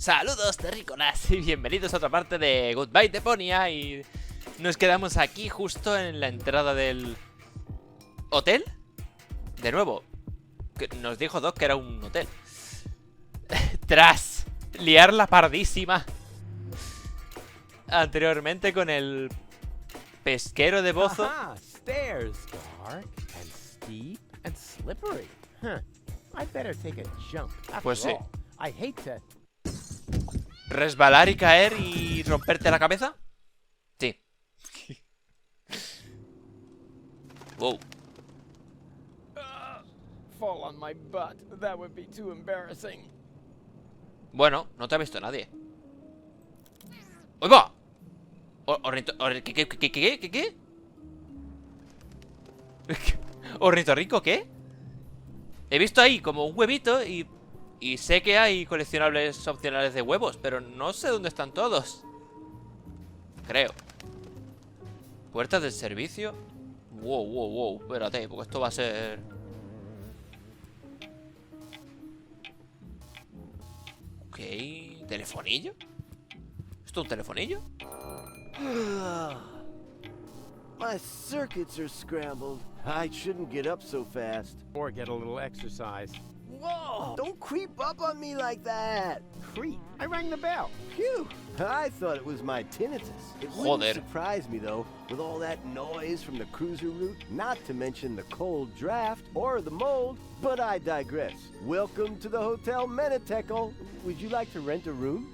Saludos terrícolas y bienvenidos a otra parte de Goodbye Deponia. Y nos quedamos aquí justo en la entrada del hotel. De nuevo, que nos dijo Doc que era un hotel. Tras liar la pardísima anteriormente con el pesquero de Bozo. Stairs, dark and steep and slippery. I'd better take a jump. Pues sí. I hate to. ¿Resbalar y caer y romperte la cabeza? Sí. Wow. Fall on my butt. That would be too embarrassing. Bueno, no te ha visto nadie. ¡Uy, va! ¿Qué? ¿Ornitorrinco qué? He visto ahí como un huevito y sé que hay coleccionables opcionales de huevos, pero no sé dónde están todos. Creo. Puertas del servicio. Wow. Espérate, porque esto va a ser... Ok. ¿Telefonillo? ¿Esto es un telefonillo? My circuits are scrambled. I shouldn't get up so fast. Or get a little exercise. Whoa! Don't creep up on me like that! Creep. I rang the bell. Phew! I thought it was my tinnitus. It Joder. wouldn't surprise me, though, with all that noise from the cruiser route, not to mention the cold draft or the mold, but I digress. Welcome to the Hotel Menetekel. Would you like to rent a room?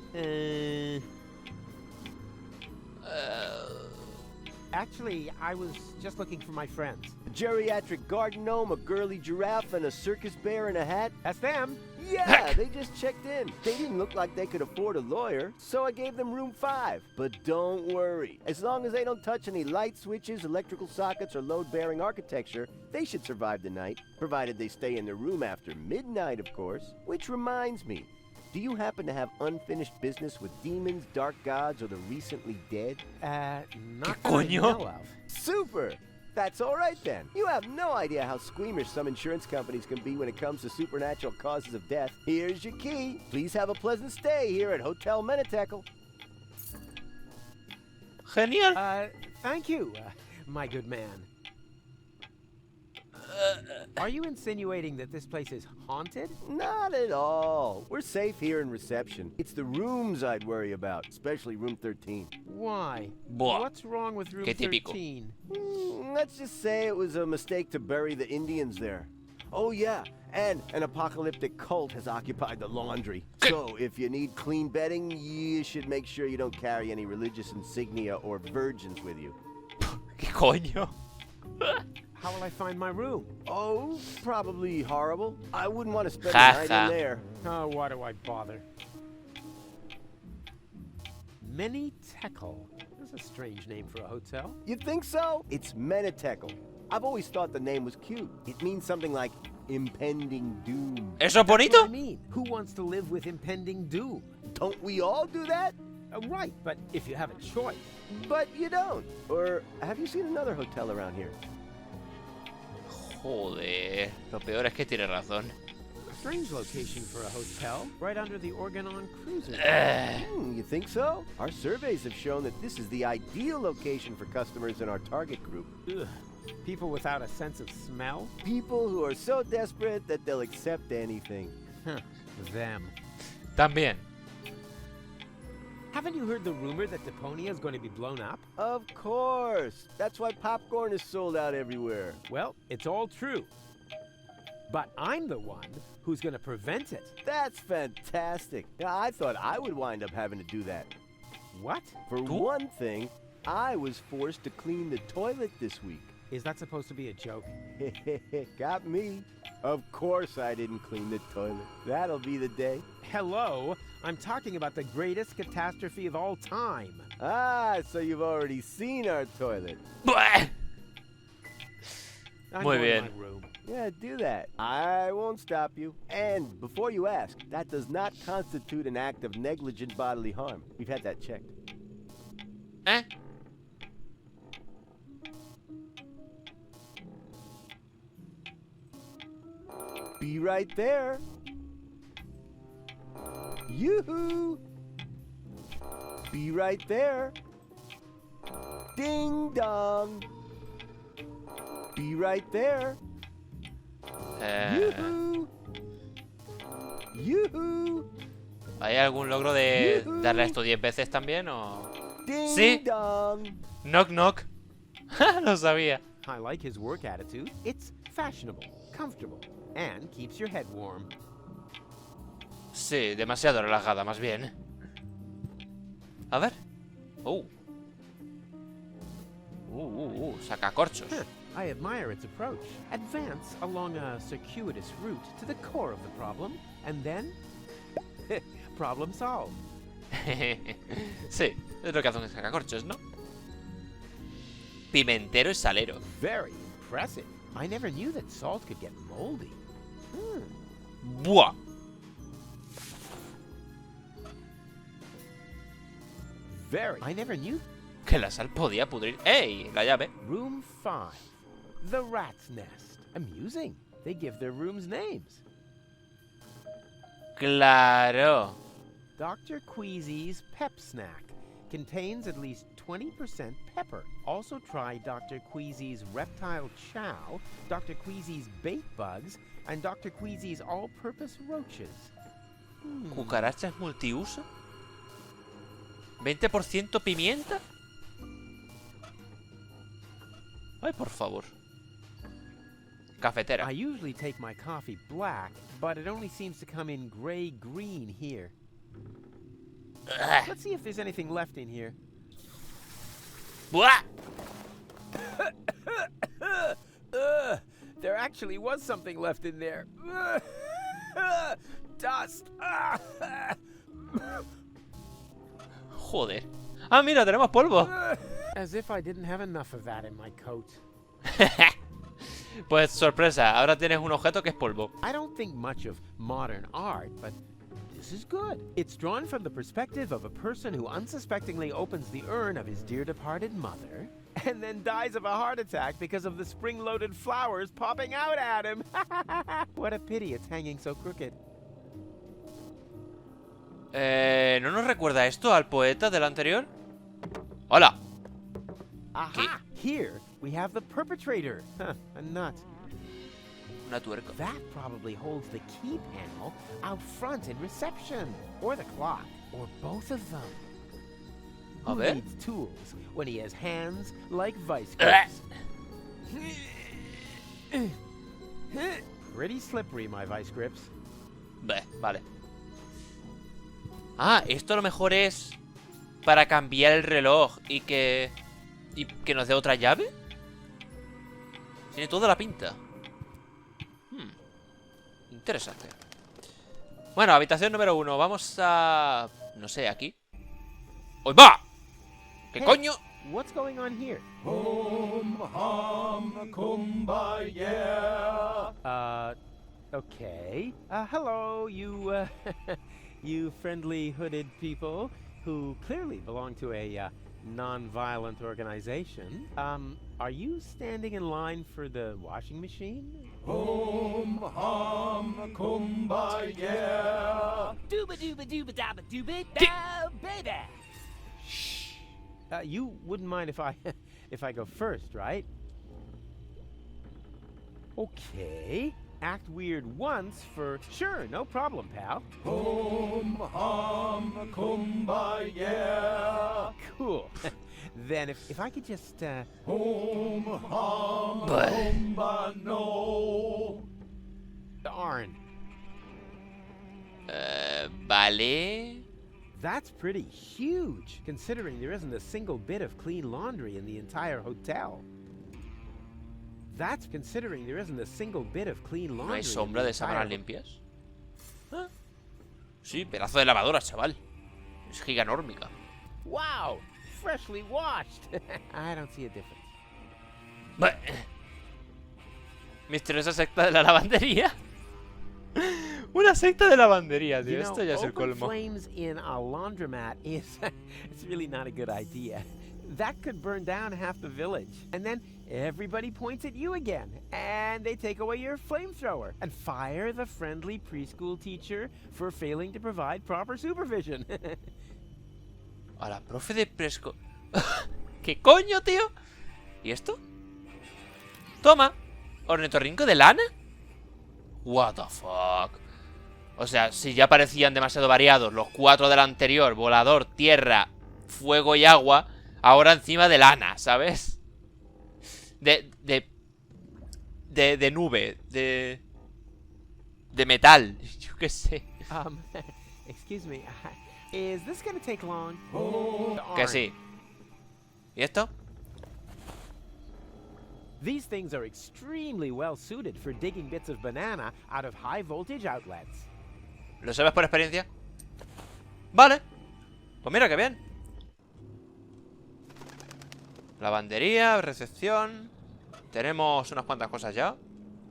Actually, I was just looking for my friends. A geriatric garden gnome, a girly giraffe, and a circus bear in a hat? That's them. Yeah, they just checked in. They didn't look like they could afford a lawyer, so I gave them room 5. But don't worry. As long as they don't touch any light switches, electrical sockets, or load-bearing architecture, they should survive the night, provided they stay in their room after midnight, of course. Which reminds me, do you happen to have unfinished business with demons, dark gods, or the recently dead? Not that I coño? know of. Super! That's all right then. You have no idea how squeamish some insurance companies can be when it comes to supernatural causes of death. Here's your key. Please have a pleasant stay here at Hotel Menetekel. Genial. Thank you, my good man. Are you insinuating that this place is haunted? Not at all. We're safe here in reception. It's the rooms I'd worry about, especially room 13. Why? Buah. What's wrong with room Qué típico. 13? Let's just say it was a mistake to bury the Indians there. Oh yeah, and an apocalyptic cult has occupied the laundry. So if you need clean bedding, you should make sure you don't carry any religious insignia or virgins with you. ¿Qué coño? How will I find my room? Oh, probably horrible. I wouldn't want to spend the Ha, night ha. in there. Oh, why do I bother? Menetekel. That's a strange name for a hotel. You think so? It's Menetekel. I've always thought the name was cute. It means something like impending doom. ¿Eso es That's what bonito? I mean. Who wants to live with impending doom? Don't we all do that? Right, but if you have a choice. But you don't. Or have you seen another hotel around here? Joder. Lo peor es que tiene razón. Strange location for a hotel, right under the Organon cruiser. You think so? Our surveys have shown that this is the ideal location for customers in our target group. Ugh. People without a sense of smell? People who are so desperate that they'll accept anything. Huh. Them. También. Haven't you heard the rumor that Deponia is going to be blown up? Of course. That's why popcorn is sold out everywhere. Well, it's all true. But I'm the one who's going to prevent it. That's fantastic. Yeah, I thought I would wind up having to do that. What? For one thing, I was forced to clean the toilet this week. Is that supposed to be a joke? Got me. Of course I didn't clean the toilet. That'll be the day. Hello? I'm talking about the greatest catastrophe of all time. Ah, so you've already seen our toilet. Buah. I'm Muy going bien. to my room. Yeah, do that. I won't stop you. And before you ask, that does not constitute an act of negligent bodily harm. We've had that checked. ¿Eh? Be right there. Yoo-hoo! Be right there. Ding dong. Be right there. Yoo-hoo! Yoo-hoo! ¿Hay algún logro de darle a esto 10 veces también o...? Ding Sí. dong. Knock knock. Lo sabía. I like his work attitude. It's fashionable, comfortable, and keeps your head warm. Sí, demasiado relajada, más bien. A ver. Sacacorchos. Huh, I admire its approach. Advance along a circuitous route to the core of the problem, and then... problem solved. Sí, es lo que hacen los sacacorchos, ¿no? Pimentero y salero. Very impressive. I never knew that salt could get moldy. ¡Buah! I never knew. Que la sal podía pudrir. ¡Ey! La llave. Room 5. The Rat's Nest. Amusing. They give their rooms names. Claro. Dr. Queasy's Pep Snack contains at least 20% pepper. Also try Dr. Queasy's Reptile Chow, Dr. Queasy's Bait Bugs, and Dr. Queasy's All-Purpose Roaches. ¿Cucarachas multiuso? ¿20% pimienta? Ay, por favor. Cafetera. I usually take my coffee black, but it only seems to come in gray-green here. Ugh. Let's see if there's anything left in here. ¡Buah! There actually was something left in there. Dust. Joder. Ah, mira, tenemos polvo. As if I didn't have enough of that in my coat. Pues sorpresa, ahora tienes un objeto que es polvo. I don't think much of modern art, but this is good. It's drawn from the perspective of a person who unsuspectingly opens the urn of his dear departed mother and then dies of a heart attack because of the spring-loaded flowers popping out at him. What a pity it's hanging so crooked. ¿No nos recuerda esto al poeta del anterior? ¡Hola! Aha! Here we have the perpetrator. Huh, a nut. Una tuerca. That probably holds the key panel out front in reception. Or the clock. Or both of them. A Who ver. needs tools when he has hands like vice grips? Pretty slippery, my vice grips. Vale. Ah, esto a lo mejor es para cambiar el reloj y que nos dé otra llave. Tiene toda la pinta. Interesante. Bueno, habitación número 1. Vamos a... no sé, aquí. ¡Hoy va! ¿Qué Hey, coño? What's going on here? Okay. Hello, you, you friendly hooded people who clearly belong to a, non-violent organization. Are you standing in line for the washing machine? Baby. You wouldn't mind if I, if I go first, right? Okay. Act weird once for sure, no problem, pal. Cool. Then if I could just darn. Vale. That's pretty huge, considering there isn't a single bit of clean laundry in the entire hotel. That's considering there isn't a single bit of clean laundry. ¿No hay in sombra the de sábanas entire limpias? ¿Ah? Sí, pedazo de lavadora, chaval. Es giganórmica. Wow, freshly washed. I don't see a difference. Misteriosa secta de la lavandería. Una secta de lavandería, tío. You know, Esto ya es el open colmo. flames in a laundromat is it's really not a good idea. That could burn down half the village. And then everybody points at you again. And they take away your flamethrower. And fire the friendly preschool teacher for failing to provide proper supervision. A la profe de presco... ¿Qué coño, tío? ¿Y esto? Toma. ¿Ornitorrinco de lana? What the fuck. O sea, si ya parecían demasiado variados los 4 del anterior, volador, tierra, fuego y agua, ahora encima de lana, ¿sabes? De nube, de metal, yo qué sé. Excuse me, is this gonna take long? Que sí. ¿Y esto? These things are extremely well suited for digging bits of banana out of high voltage outlets. ¿Lo sabes por experiencia? Vale. Pues mira, qué bien. Lavandería, recepción. Tenemos unas cuantas cosas ya.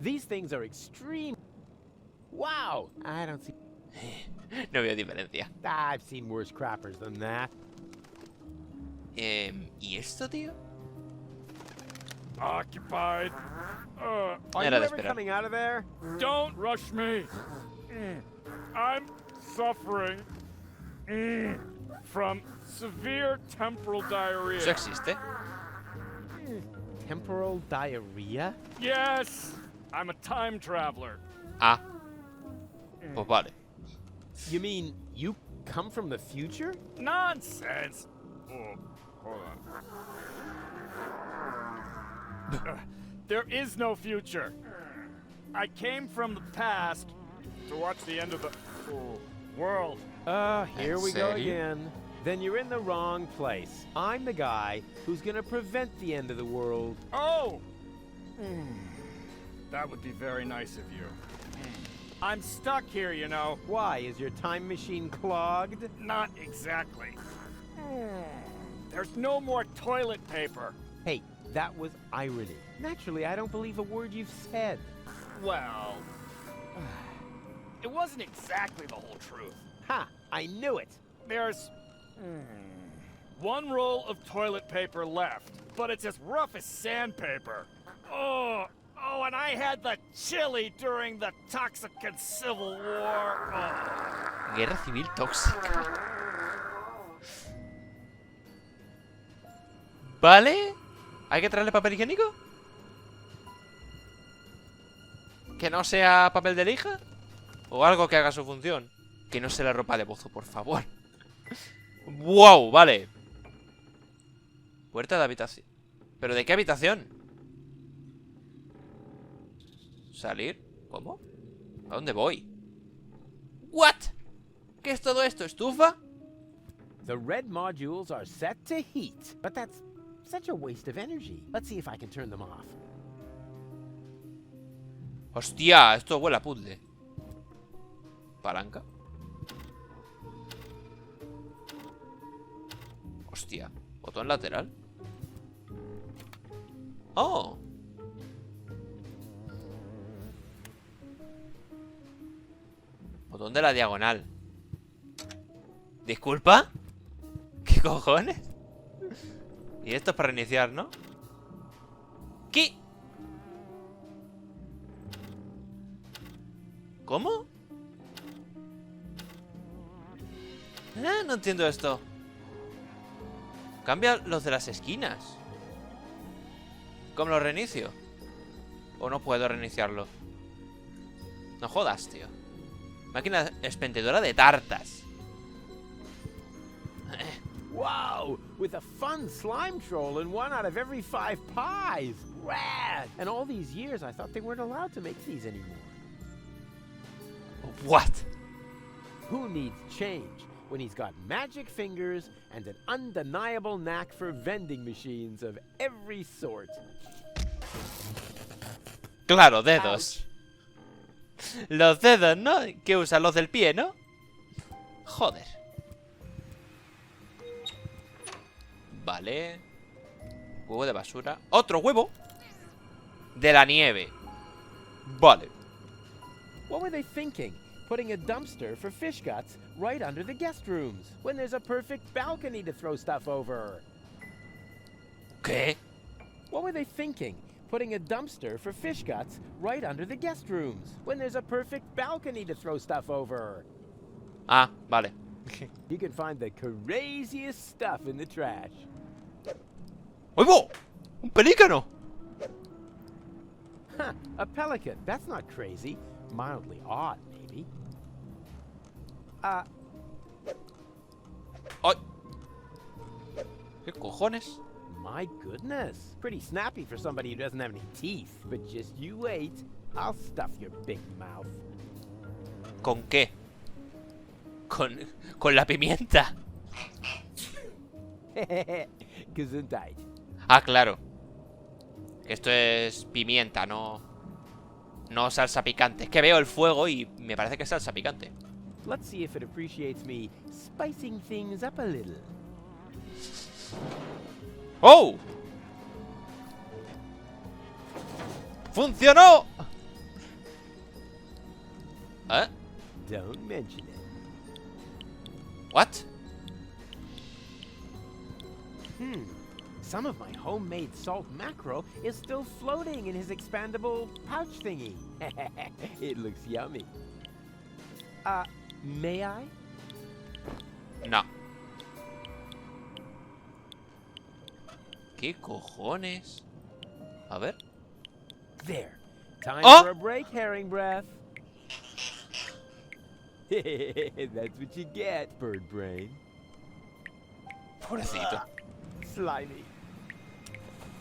These things are extreme. Wow, I don't see. No veo diferencia. I've seen worse crappers than that. ¿Y esto, tío? Occupied. Are Era you de ever esperar. coming out of there? Don't rush me. I'm suffering from severe temporal diarrhea. ¿Eso existe? Temporal diarrhea? Yes, I'm a time traveler. Ah. Pues vale. You mean you come from the future? Nonsense. Oh, hold on. There is no future. I came from the past to watch the end of the world. Here we go serio? again. Then you're in the wrong place. I'm the guy who's gonna prevent the end of the world. Oh! That would be very nice of you. I'm stuck here, you know. Why, is your time machine clogged? Not exactly. There's no more toilet paper. Hey, that was irony. Naturally, I don't believe a word you've said. Well, it wasn't exactly the whole truth. Ha! I knew it! There's one roll of toilet paper left, but it's as rough as sandpaper. Oh, and I had the chili during the Toxican Civil War. Oh. Guerra civil tóxica. ¿Vale? ¿Hay que traerle papel higiénico? ¿Que no sea papel de lija? ¿O algo que haga su función? Que no sea la ropa de bozo, por favor. ¡Wow! Vale. Puerta de habitación. ¿Pero de qué habitación? ¿Salir? ¿Cómo? ¿A dónde voy? ¿What? ¿Qué es todo esto? ¿Estufa? The red modules are set to heat, but that's such a waste of energy. Let's see if I can turn them off. Hostia, esto huele a puzzle. Palanca. Hostia, botón lateral. Oh. Botón de la diagonal. ¿Disculpa? ¿Qué cojones? Y esto es para reiniciar, ¿no? ¿Qué? ¿Cómo? No entiendo esto. Cambia los de las esquinas. ¿Cómo lo reinicio? ¿O no puedo reiniciarlo? No jodas, tío. Máquina expendedora de tartas. Wow! With a fun slime troll in 1 out of every 5 pies! Rad! And all these years I thought they weren't allowed to make these anymore. What? Who needs change when he's got magic fingers and an undeniable knack for vending machines of every sort? Claro, dedos. Los dedos, ¿no? ¿Qué usan? Los del pie, ¿no? Joder. Vale. Huevo de basura. ¡Otro huevo! De la nieve. Vale. What were they thinking? Putting a dumpster for fish guts right under the guest rooms when there's a perfect balcony to throw stuff over. ¿Qué? What were they thinking? Putting a dumpster for fish guts right under the guest rooms when there's a perfect balcony to throw stuff over. Ah, vale. You can find the craziest stuff in the trash. ¡Oigo! ¡Un pelícano! Huh, a pelican. That's not crazy. Mildly odd, maybe. ¡Ay! ¿Qué cojones? My goodness. Pretty snappy for somebody who doesn't have any teeth. But just you wait. I'll stuff your big mouth. ¿Con qué? Con la pimienta. Gesundheit. Ah, claro. Que esto es pimienta, no salsa picante. Es que veo el fuego y me parece que es salsa picante. Let's see if it appreciates me spicing things up a little. ¡Oh! ¡Funcionó! ¿Eh? Don't mention it. ¿What? Some of my homemade salt mackerel is still floating in his expandable pouch thingy. It looks yummy. May I? No. ¿Qué cojones? A ver. There. Time Oh! for a break, herring breath. That's what you get, bird brain. Pobrecito. Slimy.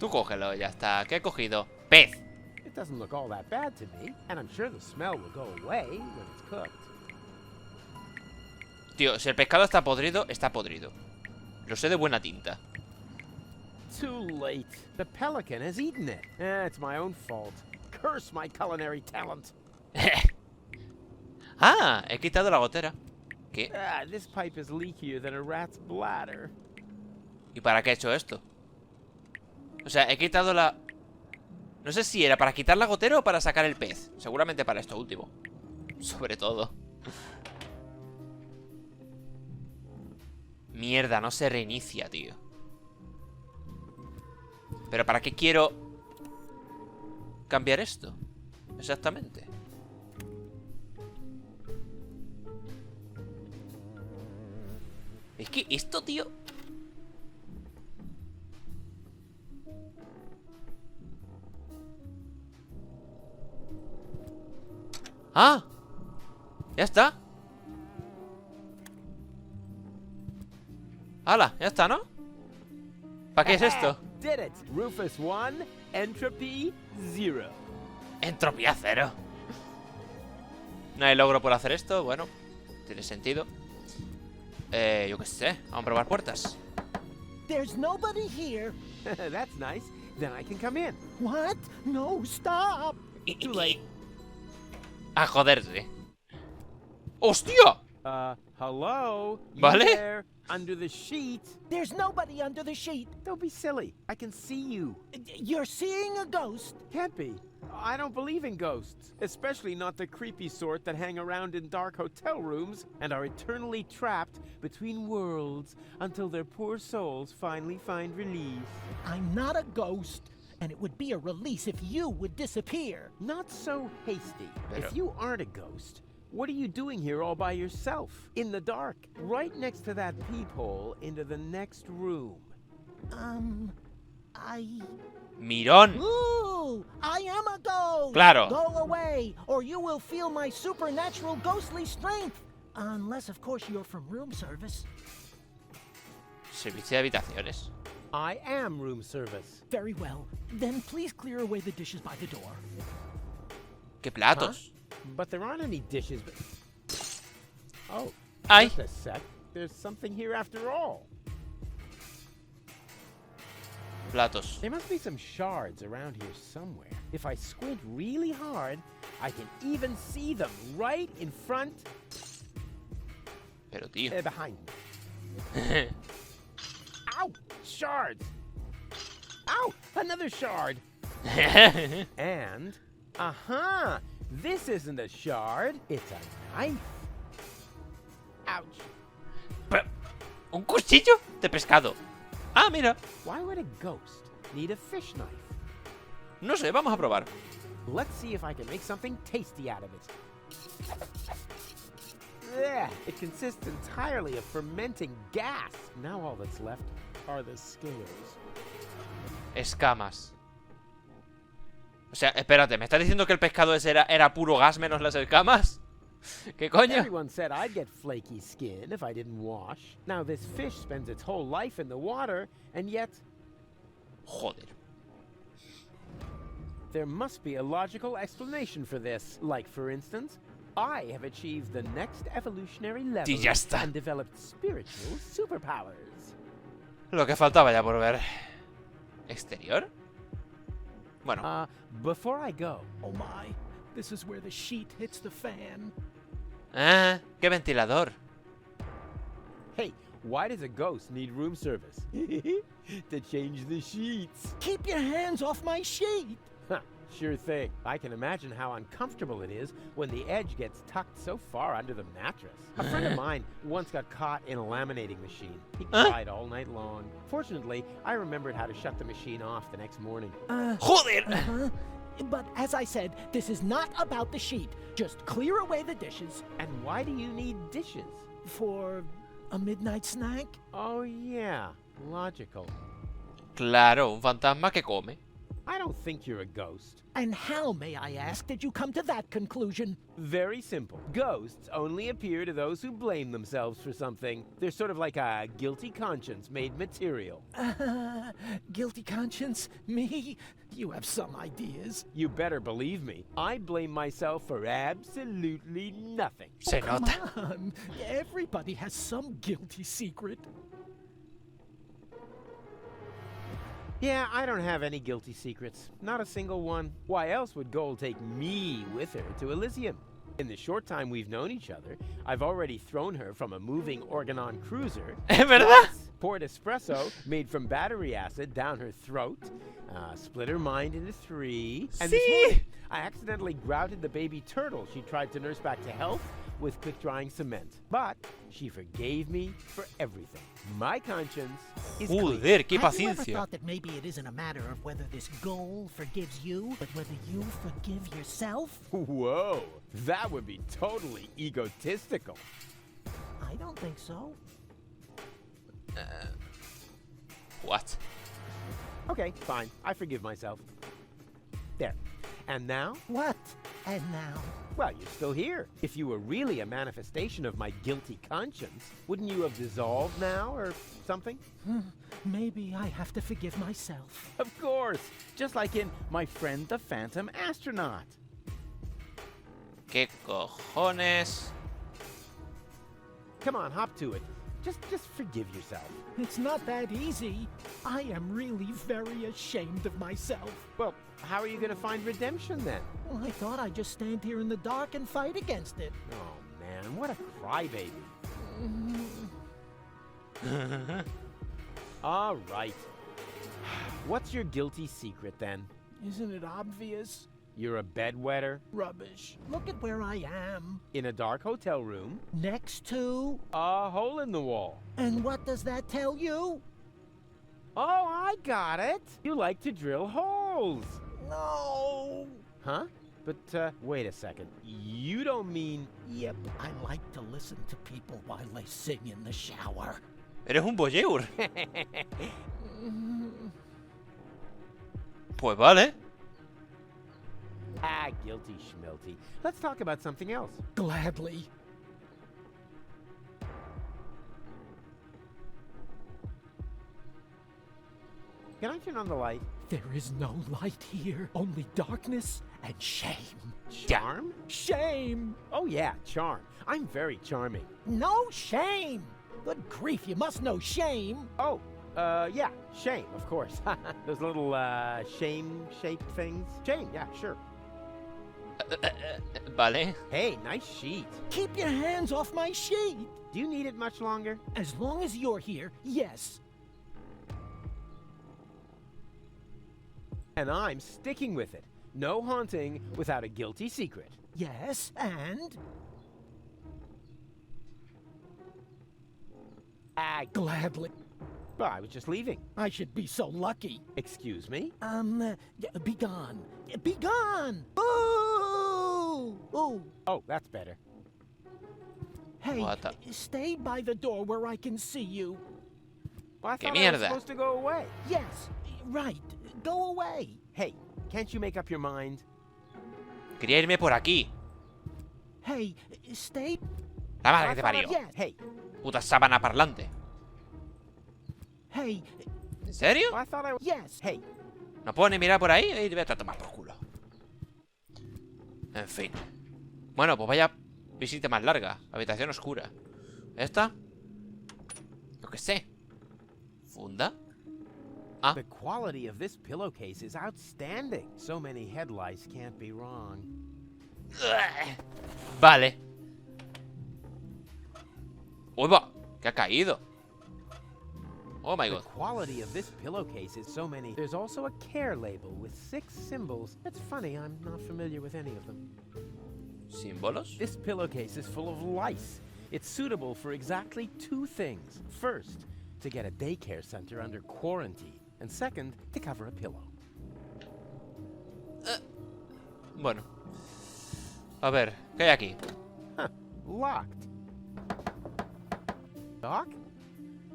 Tú cógelo, ya está. ¿Qué he cogido? Pez. It doesn't look all that bad to me, and I'm sure the smell will go away when it's cooked. Tío, si el pescado está podrido, está podrido. Lo sé de buena tinta. Too late. The pelican has eaten it. It's my own fault. Curse my culinary talent. Ah, he quitado la gotera. ¿Qué? This pipe is leakier than a rat's bladder. ¿Y para qué he hecho esto? O sea, he quitado la... No sé si era para quitar la gotera o para sacar el pez. Seguramente para esto último. Sobre todo. Mierda, no se reinicia, tío. ¿Pero para qué quiero cambiar esto? Exactamente. Es que esto, tío... ¡Ah! Ya está. ¡Hala! Ya está, ¿no? ¿Para qué es esto? Did it. Rufus 1, entropy 0. Entropía cero. No hay logro por hacer esto. Bueno, tiene sentido. Yo qué sé. Vamos a probar puertas. There's nobody here. That's nice. Then I can come in. What? No, stop. Too late. A joderse. ¡Hostia! Hello? You Vale. there, under the sheet? There's nobody under the sheet. Don't be silly. I can see you. You're seeing a ghost. Can't be. I don't believe in ghosts, especially not the creepy sort that hang around in dark hotel rooms and are eternally trapped between worlds until their poor souls finally find release. I'm not a ghost, and it would be a release if you would disappear. Not so hasty. Pero- If you aren't a ghost, what are you doing here all by yourself, in the dark, right next to that peephole into the next room? Mirón. Ooh, I am a ghost. Claro. Go away, or you will feel my supernatural ghostly strength. Unless, of course, you're from room service. Servicio de habitaciones. I am room service. Very well. Then please clear away the dishes by the door. ¿Qué platos? But there aren't any dishes. Oh, Ay. just a sec. There's something here after all. Platos. There must be some shards around here somewhere. If I squint really hard, I can even see them right in front, Pero, tío. behind me. Ow! Shards! Ow! Another shard! And, this isn't a shard, it's a knife. Ouch. Pero, ¿un cuchillo de pescado? Ah, mira. Why would a ghost need a fish knife. No sé, vamos a probar. Let's see if I can make something tasty out of it. Ugh, it consists entirely of fermenting gas. Now all that's left are the scales. Escamas. O sea, espérate, ¿me estás diciendo que el pescado ese era puro gas menos las escamas? ¿Qué coño? Everyone said I'd get flaky skin if I didn't wash. Now this fish spends its whole life in the water, and yet Joder. there must be a logical explanation for this. Like, for instance, I have achieved the next evolutionary level Y ya está. and developed spiritual superpowers. Lo que faltaba ya por ver. ¿Exterior? Bueno. Before I go, Oh my, this is where the sheet hits the fan. Ah, qué ventilador. hey, why does a ghost need room service? To change the sheets. Keep your hands off my sheet. Huh, sure thing. I can imagine how uncomfortable it is when the edge gets tucked so far under the mattress. A friend of mine once got caught in a laminating machine. He cried all night long. Fortunately, I remembered how to shut the machine off the next morning. ¡Joder! Huh? But as I said, this is not about the sheet. Just clear away the dishes And why do you need dishes? for a midnight snack. Oh yeah, logical. Claro, un fantasma que come. I don't think you're a ghost. And how, may I ask, did you come to that conclusion? Very simple. Ghosts only appear to those who blame themselves for something. They're sort of like a guilty conscience made material. Guilty conscience? Me? You have some ideas. You better believe me. I blame myself for absolutely nothing. Se Come nota. on. Everybody has some guilty secret. Yeah, I don't have any guilty secrets. Not a single one. Why else would Gold take me with her to Elysium? In the short time we've known each other, I've already thrown her from a moving Organon cruiser. ¿Es verdad? Poured espresso made from battery acid down her throat. Split her mind into 3. And this See? morning, I accidentally grouted the baby turtle she tried to nurse back to health with quick-drying cement. But she forgave me for everything. My conscience is clean. Joder, qué Have you ever paciencia. thought that maybe it isn't a matter of whether this goal forgives you, but whether you forgive yourself? Whoa, that would be totally egotistical. I don't think so. What? Okay, fine. I forgive myself. There. And now? What? And now? Well, you're still here. If you were really a manifestation of my guilty conscience, wouldn't you have dissolved now or something? Maybe I have to forgive myself. Of course. Just like in My Friend the Phantom Astronaut. ¿Qué cojones? Come on, hop to it. Just forgive yourself. It's not that easy. I am really very ashamed of myself. Well, how are you going to find redemption then? Well, I thought I'd just stand here in the dark and fight against it. Oh, man, what a crybaby. All right. What's your guilty secret then? Isn't it obvious? You're a bedwetter Rubbish. Look at where I am. in a dark hotel room, Next to... a hole in the wall. And what does that tell you? Oh, I got it. You like to drill holes. No. Huh? But, wait a second. You don't mean... Yep, I like to listen to people while they sing in the shower. Eres un voyeur. Pues vale. Ah, guilty schmilty. Let's talk about something else. Gladly. Can I turn on the light? There is no light here, only darkness and shame. Charm? Shame! Oh, yeah, charm. I'm very charming. No shame! Good grief, you must know shame. Oh, yeah, shame, of course. Those little, shame-shaped things. Shame, yeah, sure. Vale. Hey, nice sheet. Keep your hands off my sheet. Do you need it much longer? As long as you're here, yes. And I'm sticking with it. No haunting without a guilty secret. Yes, and... Ah, Gladly. Well, I was just leaving. I should be so lucky. Excuse me? Be gone. Be gone! Ooh! Ooh! Oh, that's better. Hey, What the- stay by the door where I can see you. Well, I ¿Qué thought I was mierda? supposed to go away. Yes, right. Go away. Hey, can't you make up your mind? Quería irme por aquí. Hey, stay. La madre I que te thought parió. Yes. Hey, Puta sábana parlante. Hey, ¿En serio? I thought I... yes. Hey, ¿No puedo ni mirar por ahí? Y vete a tomar por culo. En fin. Bueno, pues vaya visita más larga. Habitación oscura. ¿Esta? Yo qué sé. ¿Funda? Ah, the quality of this pillowcase is outstanding. So many headlights can't be wrong. vale. Uy, va. ¿Qué ha caído? Oh my The god. quality of this pillowcase is so many. There's also a care label with 6 symbols. That's funny, I'm not familiar with any of them. ¿Símbolos? This pillowcase is full of lice. It's suitable for exactly 2 things. First, to get a daycare center under quarantine. And second, to cover a pillow. Bueno. A ver, ¿qué hay aquí? Huh, locked. Doc?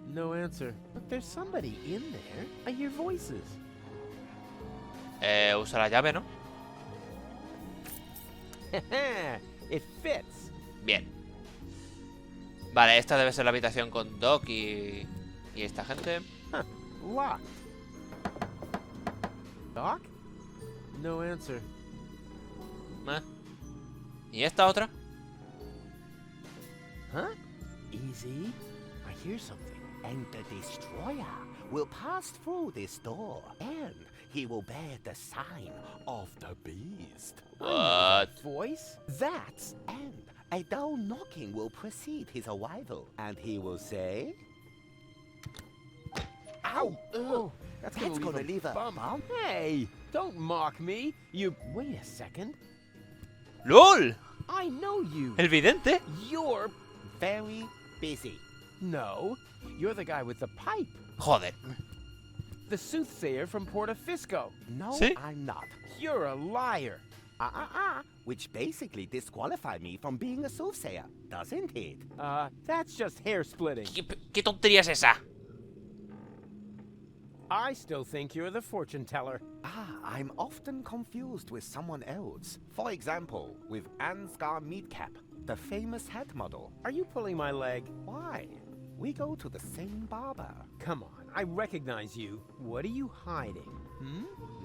No answer. But there's somebody in there. I hear voices. Usa la llave, ¿no? It fits. Bien. Vale, esta debe ser la habitación con Doc y esta gente. Huh, locked. Doc? No answer. ¿Eh? ¿Y esta otra? Huh? Easy. I hear something. And the destroyer will pass through this door, and he will bear the sign of the beast. What? Voice? That's and a dull knocking will precede his arrival, and he will say, "Ow! Oh, that's gonna leave a bump. bump." Hey, don't mock me. You... Wait a second. ¡LOL! I know you. ¿El vidente? You're... Very busy. No. You're the guy with the pipe. Joder. The soothsayer from Portofisco. No, See? I'm not. You're a liar. Which basically disqualified me from being a soothsayer, doesn't it? That's just hair splitting. ¿Qué tontería es esa? I still think you're the fortune teller. I'm often confused with someone else. For example, with Ansgar Meatcap, the famous hat model. Are you pulling my leg? Why? We go to the same barber. Come on, I recognize you. What are you hiding?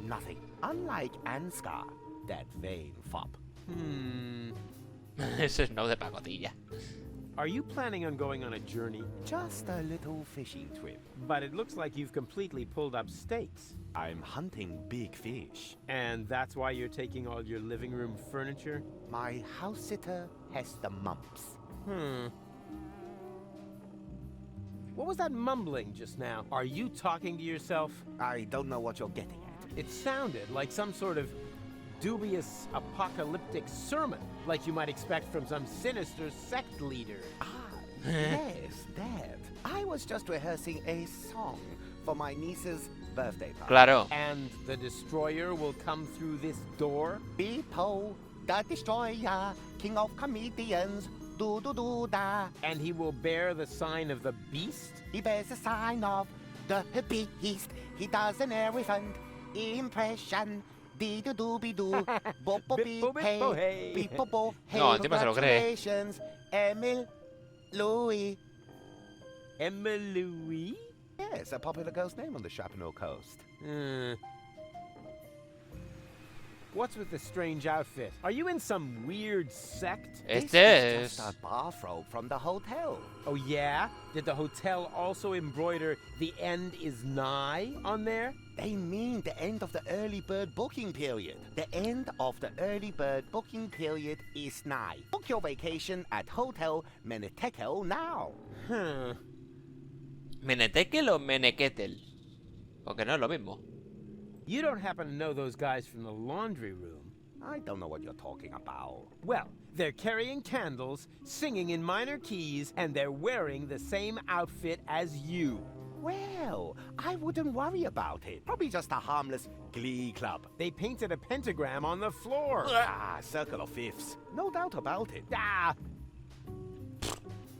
Nothing. Unlike Ansgar, that vain fop. Ese es no de pacotilla. Are you planning on going on a journey? Just a little fishing trip. But it looks like you've completely pulled up stakes. I'm hunting big fish. And that's why you're taking all your living room furniture? My house sitter has the mumps. What was that mumbling just now? Are you talking to yourself? I don't know what you're getting at. It sounded like some sort of dubious apocalyptic sermon, like you might expect from some sinister sect leader. Yes, that. I was just rehearsing a song for my niece's birthday party. Claro. And the destroyer will come through this door? Beepo, the destroyer, king of comedians, do-do-do-da. And he will bear the sign of the beast? He bears a sign of the beast. He does an elephant impression. Dee-do-do-be-do, bo-bo-be-hey, beep-bo-bo-hey. No, encima se lo cree. Congratulations, Emil Louis. Emily? Yes, a popular girl's name on the Chaponneau coast. What's with the strange outfit? Are you in some weird sect? Este This is es... just a bathrobe from the hotel. Oh yeah? Did the hotel also embroider "The end is nigh" on there? They mean the end of the early bird booking period. The end of the early bird booking period is nigh. Book your vacation at Hotel Menetekel now. ¿Menetekel o Meneketel? Porque no es lo mismo. You don't happen to know those guys from the laundry room? I don't know what you're talking about. Well, they're carrying candles, singing in minor keys, and they're wearing the same outfit as you. Well, I wouldn't worry about it. Probably just a harmless glee club. They painted a pentagram on the floor. Circle of fifths. No doubt about it.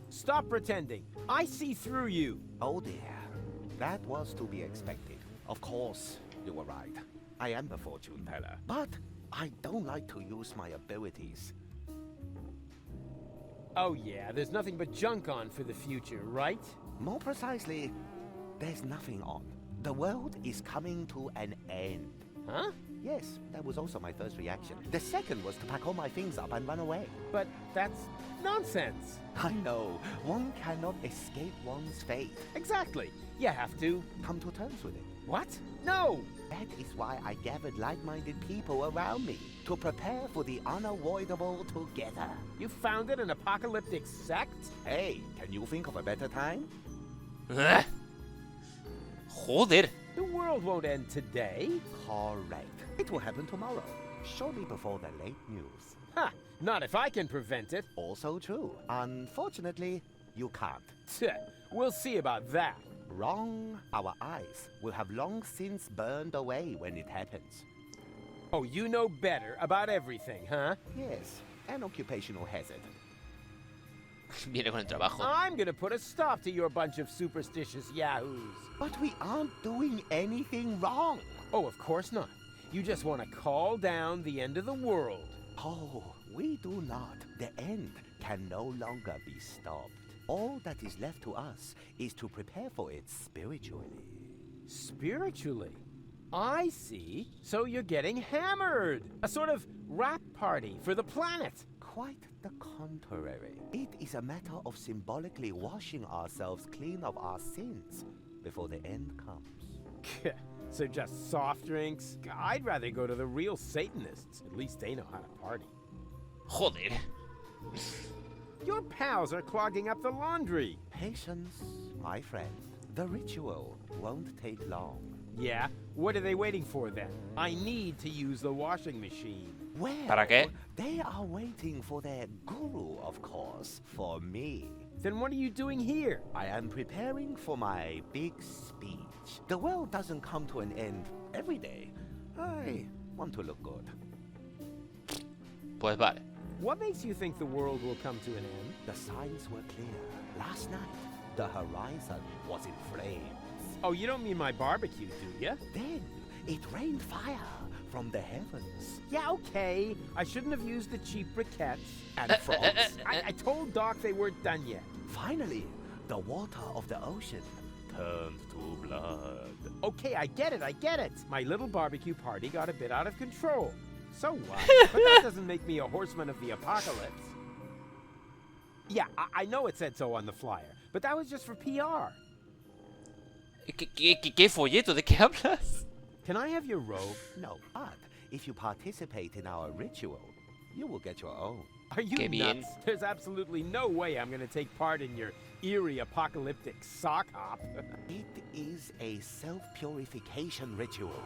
Stop pretending. I see through you. Oh dear. That was to be expected. Of course, you were right. I am the fortune teller. But I don't like to use my abilities. Oh yeah, there's nothing but junk on for the future, right? More precisely, there's nothing on. The world is coming to an end. Huh? Yes, that was also my first reaction. The second was to pack all my things up and run away. But that's nonsense. I know. One cannot escape one's fate. Exactly. You have to. Come to terms with it. What? No! That is why I gathered like-minded people around me to prepare for the unavoidable together. You founded an apocalyptic sect? Hey, can you think of a better time? Joder. The world won't end today. Correct. It will happen tomorrow. Shortly before the late news. Ha! Not if I can prevent it. Also true. Unfortunately, you can't. Tch, we'll see about that. Wrong. Our eyes will have long since burned away when it happens. Oh, you know better about everything, huh? Yes, an occupational hazard. Viene con el trabajo. I'm gonna put a stop to your bunch of superstitious yahoos. But we aren't doing anything wrong. Oh, of course not. You just want to call down the end of the world. Oh, we do not. The end can no longer be stopped. All that is left to us is to prepare for it spiritually. Spiritually? I see. So you're getting hammered. A sort of rap party for the planet. Quite the contrary. It is a matter of symbolically washing ourselves clean of our sins before the end comes. So just soft drinks? I'd rather go to the real Satanists. At least they know how to party. Joder. Your pals are clogging up the laundry. Patience, my friend. The ritual won't take long. Yeah? What are they waiting for then? I need to use the washing machine. Well, ¿Para qué? they are waiting for their guru, of course, for me. Then what are you doing here? I am preparing for my big speech. The world doesn't come to an end every day. I want to look good. Pues vale. What makes you think the world will come to an end? The signs were clear. Last night, the horizon was in flames. Oh, you don't mean my barbecue, do you? Then it rained fire from the heavens. Yeah, okay. I shouldn't have used the cheap briquettes. And frogs. I told Doc they weren't done yet. Finally, the water of the ocean turned to blood. Okay, I get it. My little barbecue party got a bit out of control. So what? But that doesn't make me a horseman of the apocalypse. Yeah, I know it said so on the flyer, but that was just for PR. ¿Qué folleto? ¿De qué hablas? Can I have your robe? No, but if you participate in our ritual, you will get your own. Are you Qué bien. nuts? There's absolutely no way I'm going to take part in your eerie apocalyptic sock hop. It is a self-purification ritual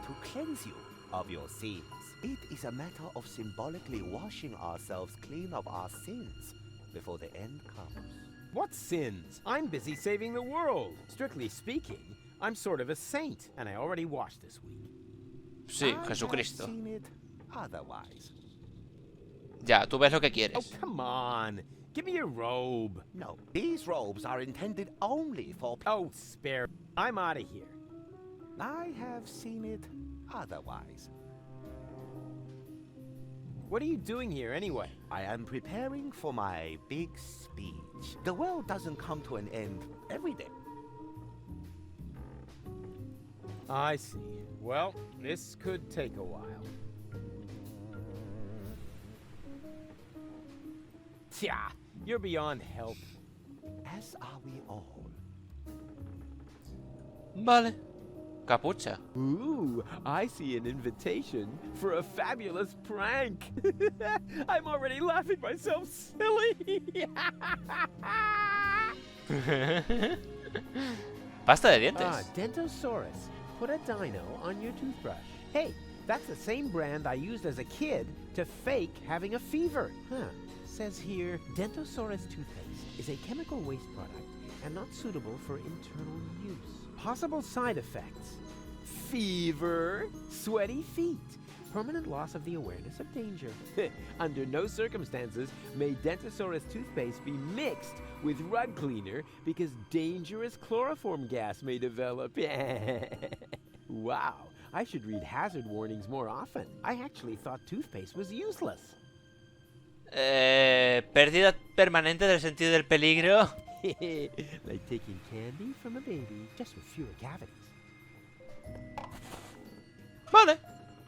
to cleanse you of your sins. It is a matter of symbolically washing ourselves clean of our sins before the end comes. What sins? I'm busy saving the world. Strictly speaking, I'm sort of a saint, and I already washed this week. Sí, I have Jesucristo. seen it otherwise. Ya, tú ves lo que Oh, quieres. come on. Give me your robe. No, these robes are intended only for... Oh, spare. I'm out of here. I have seen it otherwise. What are you doing here anyway? I am preparing for my big speech. The world doesn't come to an end every day. I see. Well, this could take a while. Tja, you're beyond help. As are we all. Vale. Capucha. Ooh, I see an invitation for a fabulous prank. I'm already laughing myself silly. Pasta de dientes. Ah, Dentosaurus. Put a dino on your toothbrush. Hey, that's the same brand I used as a kid to fake having a fever. Huh. Says here, Dentosaurus toothpaste is a chemical waste product and not suitable for internal use. Possible side effects: fever, sweaty feet, permanent loss of the awareness of danger. Under no circumstances may Dentosaurus toothpaste be mixed with rug cleaner because dangerous chloroform gas may develop. Wow, I should read hazard warnings more often. I actually thought toothpaste was useless. Pérdida permanente del sentido del peligro. Like taking candy from a baby, just with fewer cavities. Vale.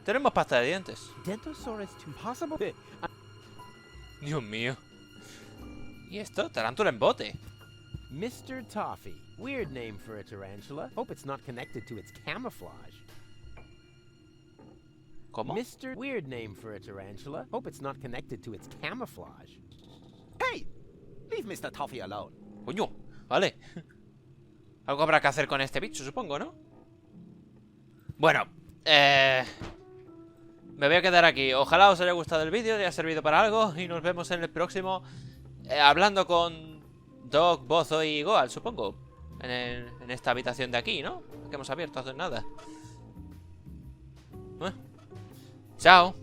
Tenemos pasta de dientes. Dentosaurus too possible. Dios mío. ¿Y esto? Tarántula en bote. Mr. Toffee. Weird name for a tarantula. Hope it's not connected to its camouflage. ¿Cómo? Mr. Weird name for a tarantula. Hope it's not connected to its camouflage. Hey! Leave Mr. Toffee alone. Coño. Vale. Algo habrá que hacer con este bicho, supongo, ¿no? Bueno. Me voy a quedar aquí. Ojalá os haya gustado el vídeo, haya servido para algo. Y nos vemos en el próximo. Hablando con Doc, Bozo y Goal, supongo. En esta habitación de aquí, ¿no? Que hemos abierto hace nada. Chao.